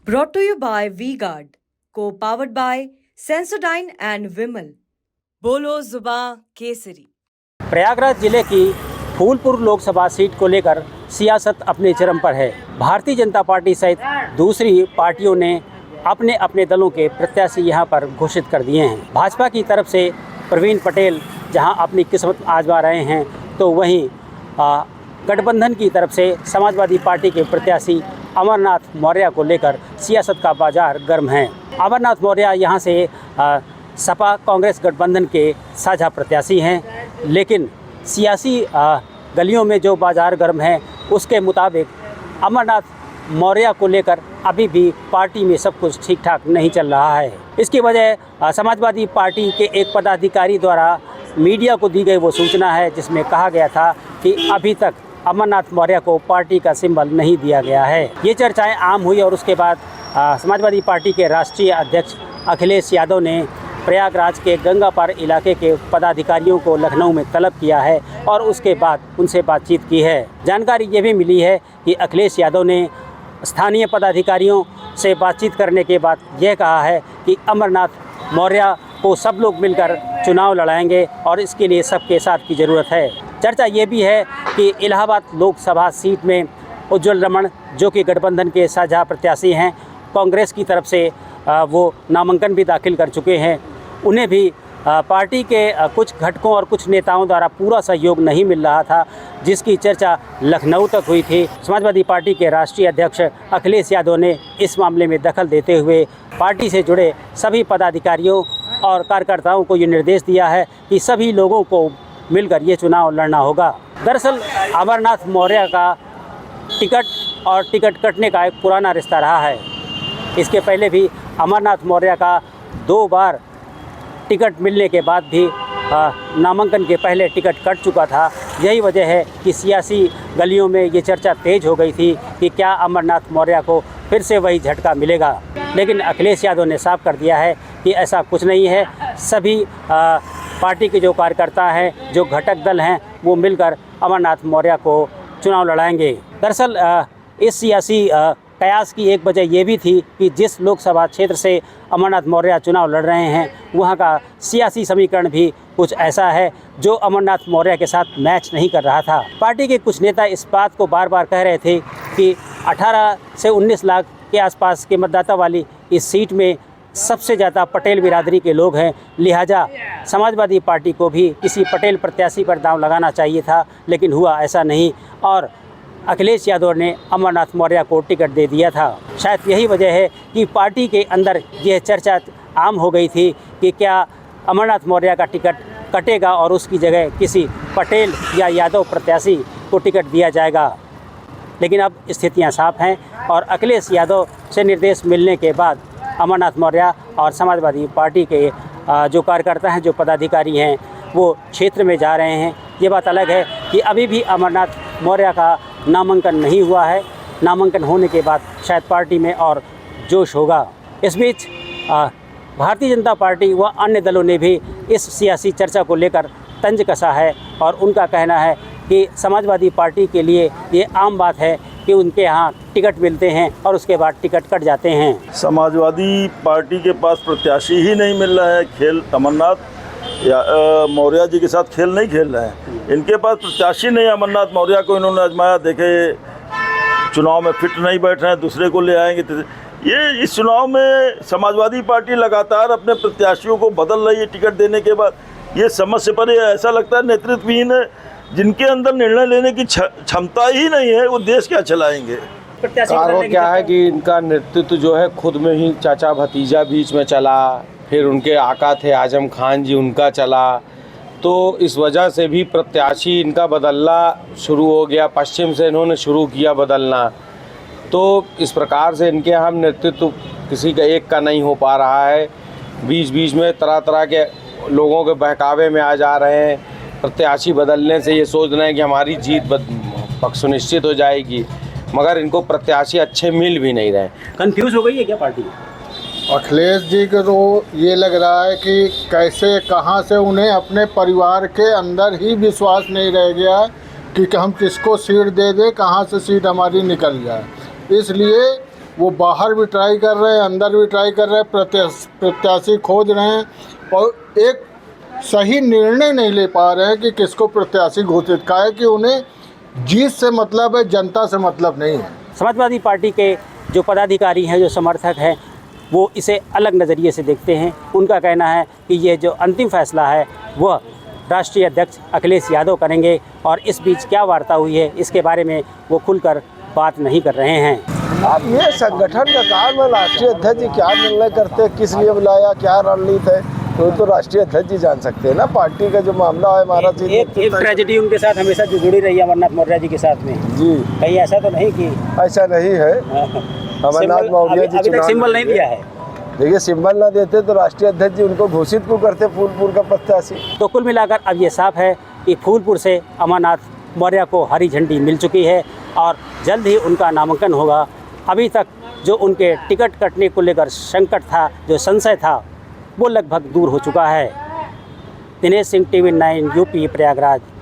Brought to you by V-Guard, co-powered by Sensodyne and Vimal. बोलो जुबां केसरी। प्रयागराज जिले की Phulpur Lok Sabha seat को लेकर सियासत अपने चरम पर है। भारतीय जनता पार्टी सहित दूसरी पार्टियों ने अपने अपने दलों के प्रत्याशी यहां पर घोषित कर दिए हैं। भाजपा की तरफ से प्रवीण पटेल जहां अपनी किस्मत आजमा रहे हैं, तो वहीं गठबंधन की तरफ से समाजवादी पार्टी के प्रत्याशी अमरनाथ मौर्य को लेकर सियासत का बाजार गर्म है। अमरनाथ मौर्य यहां से सपा कांग्रेस गठबंधन के साझा प्रत्याशी हैं, लेकिन सियासी गलियों में जो बाजार गर्म है उसके मुताबिक अमरनाथ मौर्य को लेकर अभी भी पार्टी में सब कुछ ठीक ठाक नहीं चल रहा है। इसकी वजह समाजवादी पार्टी के एक पदाधिकारी द्वारा मीडिया को दी गई वो सूचना है, जिसमें कहा गया था कि अभी तक अमरनाथ मौर्य को पार्टी का सिंबल नहीं दिया गया है। ये चर्चाएं आम हुई और उसके बाद समाजवादी पार्टी के राष्ट्रीय अध्यक्ष अखिलेश यादव ने प्रयागराज के गंगापार इलाके के पदाधिकारियों को लखनऊ में तलब किया है और उसके बाद उनसे बातचीत की है। जानकारी ये भी मिली है कि अखिलेश यादव ने स्थानीय पदाधिकारियों से बातचीत करने के बाद यह कहा है कि अमरनाथ मौर्य को सब लोग मिलकर चुनाव लड़ाएंगे और इसके लिए सबके साथ की ज़रूरत है। चर्चा ये भी है कि इलाहाबाद लोकसभा सीट में उज्जवल रमण, जो कि गठबंधन के साझा प्रत्याशी हैं, कांग्रेस की तरफ से वो नामांकन भी दाखिल कर चुके हैं। उन्हें भी पार्टी के कुछ घटकों और कुछ नेताओं द्वारा पूरा सहयोग नहीं मिल रहा था, जिसकी चर्चा लखनऊ तक हुई थी। समाजवादी पार्टी के राष्ट्रीय अध्यक्ष अखिलेश यादव ने इस मामले में दखल देते हुए पार्टी से जुड़े सभी पदाधिकारियों और कार्यकर्ताओं को ये निर्देश दिया है कि सभी लोगों को मिलकर ये चुनाव लड़ना होगा। दरअसल अमरनाथ मौर्य का टिकट कटने का एक पुराना रिश्ता रहा है। इसके पहले भी अमरनाथ मौर्य का 2 बार टिकट मिलने के बाद भी नामांकन के पहले टिकट कट चुका था। यही वजह है कि सियासी गलियों में ये चर्चा तेज़ हो गई थी कि क्या अमरनाथ मौर्य को फिर से वही झटका मिलेगा, लेकिन अखिलेश यादव ने साफ कर दिया है कि ऐसा कुछ नहीं है। सभी पार्टी के जो कार्यकर्ता हैं, जो घटक दल हैं, वो मिलकर अमरनाथ मौर्य को चुनाव लड़ाएंगे। दरअसल इस सियासी कयास की एक वजह ये भी थी कि जिस लोकसभा क्षेत्र से अमरनाथ मौर्य चुनाव लड़ रहे हैं, वहाँ का सियासी समीकरण भी कुछ ऐसा है जो अमरनाथ मौर्य के साथ मैच नहीं कर रहा था। पार्टी के कुछ नेता इस बात को बार बार कह रहे थे कि 18 से 19 लाख के आसपास के मतदाता वाली इस सीट में सबसे ज़्यादा पटेल बिरादरी के लोग हैं, लिहाजा समाजवादी पार्टी को भी किसी पटेल प्रत्याशी पर दांव लगाना चाहिए था, लेकिन हुआ ऐसा नहीं और अखिलेश यादव ने अमरनाथ मौर्य को टिकट दे दिया था। शायद यही वजह है कि पार्टी के अंदर यह चर्चा आम हो गई थी कि क्या अमरनाथ मौर्य का टिकट कटेगा और उसकी जगह किसी पटेल या यादव प्रत्याशी को टिकट दिया जाएगा। लेकिन अब स्थितियां साफ हैं और अखिलेश यादव से निर्देश मिलने के बाद अमरनाथ मौर्य और समाजवादी पार्टी के जो कार्यकर्ता हैं, जो पदाधिकारी हैं, वो क्षेत्र में जा रहे हैं। ये बात अलग है कि अभी भी अमरनाथ मौर्य का नामांकन नहीं हुआ है। नामांकन होने के बाद शायद पार्टी में और जोश होगा। इस बीच भारतीय जनता पार्टी व अन्य दलों ने भी इस सियासी चर्चा को लेकर तंज कसा है और उनका कहना है कि समाजवादी पार्टी के लिए ये आम बात है कि उनके यहाँ टिकट मिलते हैं और उसके बाद टिकट कट जाते हैं। समाजवादी पार्टी के पास प्रत्याशी ही नहीं मिल रहा है। खेल अमरनाथ मौर्य जी के साथ खेल नहीं खेल रहे हैं। इनके पास प्रत्याशी नहीं। अमरनाथ मौर्य को इन्होंने आजमाया, देखे चुनाव में फिट नहीं बैठ रहे हैं, दूसरे को ले आएंगे। ये इस चुनाव में समाजवादी पार्टी लगातार अपने प्रत्याशियों को बदल रही है टिकट देने के बाद। ये समझ से परे ऐसा लगता है नेतृत्वहीन है, जिनके अंदर निर्णय लेने की क्षमता ही नहीं है, वो देश क्या चलाएंगे। कारण क्या है कि इनका नेतृत्व जो है खुद में ही चाचा भतीजा बीच में चला, फिर उनके आका थे आजम खान जी, उनका चला, तो इस वजह से भी प्रत्याशी इनका बदलना शुरू हो गया। पश्चिम से इन्होंने शुरू किया बदलना, तो इस प्रकार से इनके हम नेतृत्व किसी का एक का नहीं हो पा रहा है। बीच बीच में तरह तरह के लोगों के बहकावे में आ जा रहे हैं। प्रत्याशी बदलने से ये सोच रहे हैं कि हमारी जीत सुनिश्चित हो जाएगी, मगर इनको प्रत्याशी अच्छे मिल भी नहीं रहे। कंफ्यूज हो गई है क्या पार्टी? अखिलेश जी को तो ये लग रहा है कि कैसे कहां से उन्हें अपने परिवार के अंदर ही विश्वास नहीं रह गया कि हम किसको सीट दे दें, कहां से सीट हमारी निकल जाए। इसलिए वो बाहर भी ट्राई कर रहे हैं, अंदर भी ट्राई कर रहे हैं, प्रत्याशी खोज रहे हैं और एक सही निर्णय नहीं ले पा रहे हैं कि किसको प्रत्याशी घोषित का है, कि उन्हें जीत से मतलब है, जनता से मतलब नहीं है। समाजवादी पार्टी के जो पदाधिकारी हैं, जो समर्थक हैं, वो इसे अलग नज़रिए से देखते हैं। उनका कहना है कि ये जो अंतिम फैसला है वह राष्ट्रीय अध्यक्ष अखिलेश यादव करेंगे और इस बीच क्या वार्ता हुई है इसके बारे में वो खुलकर बात नहीं कर रहे हैं। अब ये संगठन का काम है, राष्ट्रीय अध्यक्ष जी क्या निर्णय करते हैं, किस लिए बुलाया, क्या रणनीति है, तो राष्ट्रीय अध्यक्ष जी जान सकते हैं ना। पार्टी का जो मामला है हमारा एक ट्रेजेडी उनके साथ हमेशा जो जुड़ी रही है अमरनाथ मौर्य जी के साथ में जी, कहीं ऐसा तो नहीं कि ऐसा नहीं है। अमरनाथ मौर्य जी अभी तक सिंबल नहीं दिया है। देखिए, सिंबल ना देते तो राष्ट्रीय अध्यक्ष जी उनको घोषित क्यों करते फूलपुर का प्रत्याशी। तो कुल मिलाकर अब ये साफ है कि फूलपुर से अमरनाथ मौर्य को हरी झंडी मिल चुकी है और जल्द ही उनका नामांकन होगा। अभी तक जो उनके टिकट कटने को लेकर संकट था, जो संशय था, वो लगभग दूर हो चुका है। Dinesh Singh, TV9 UP Prayagraj.